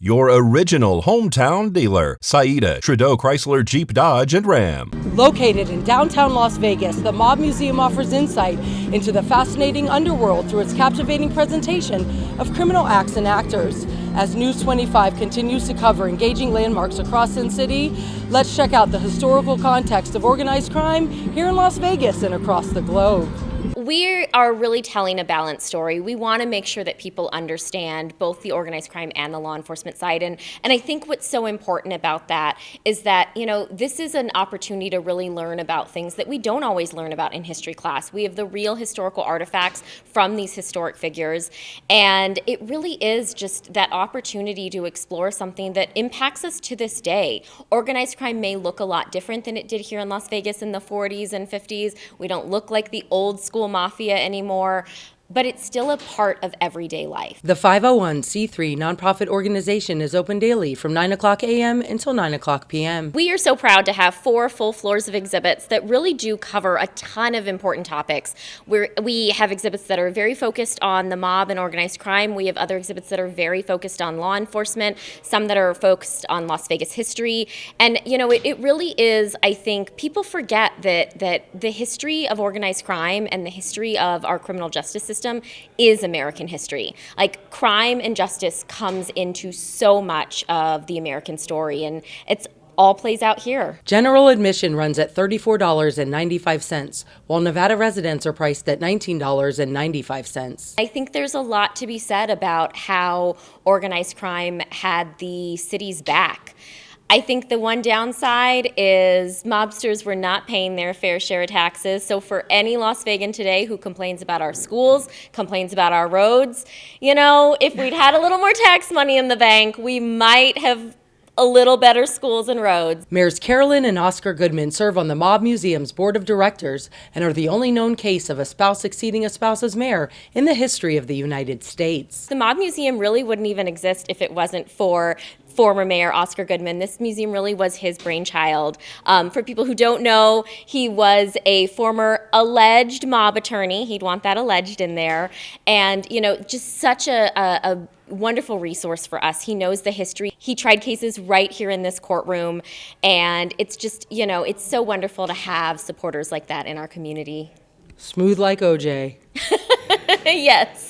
Your original hometown dealer, Saida, Trudeau Chrysler Jeep Dodge and Ram. Located in downtown Las Vegas, the Mob Museum offers insight into the fascinating underworld through its captivating presentation of criminal acts and actors. As News 25 continues to cover engaging landmarks across Sin City, let's check out the historical context of organized crime here in Las Vegas and across the globe. We are really telling a balanced story. We want to make sure that people understand both the organized crime and the law enforcement side. And I think what's so important about that is that, this is an opportunity to really learn about things that we don't always learn about in history class. We have the real historical artifacts from these historic figures. And it really is just that opportunity to explore something that impacts us to this day. Organized crime may look a lot different than it did here in Las Vegas in the 40s and 50s. We don't look like the old school mafia anymore, but it's still a part of everyday life. The 501c3 nonprofit organization is open daily from 9 o'clock a.m. until 9 o'clock p.m. We are so proud to have 4 full floors of exhibits that really do cover a ton of important topics. We have exhibits that are very focused on the mob and organized crime. We have other exhibits that are very focused on law enforcement, some that are focused on Las Vegas history. And, it really is, I think, people forget that the history of organized crime and the history of our criminal justice system is American history. Like, crime and justice comes into so much of the American story, and it's all plays out here. General admission runs at $34.95, while Nevada residents are priced at $19.95. I think there's a lot to be said about how organized crime had the city's back. I think the one downside is mobsters were not paying their fair share of taxes. So for any Las Vegan today who complains about our schools, complains about our roads, if we'd had a little more tax money in the bank, we might have a little better schools and roads. Mayors Carolyn and Oscar Goodman serve on the Mob Museum's board of directors and are the only known case of a spouse succeeding a spouse as mayor in the history of the United States. The Mob Museum really wouldn't even exist if it wasn't for former Mayor Oscar Goodman. This museum really was his brainchild. For people who don't know, he was a former alleged mob attorney. He'd want that alleged in there. And, just such a wonderful resource for us. He knows the history. He tried cases right here in this courtroom. And it's just, it's so wonderful to have supporters like that in our community. Smooth like OJ. Yes.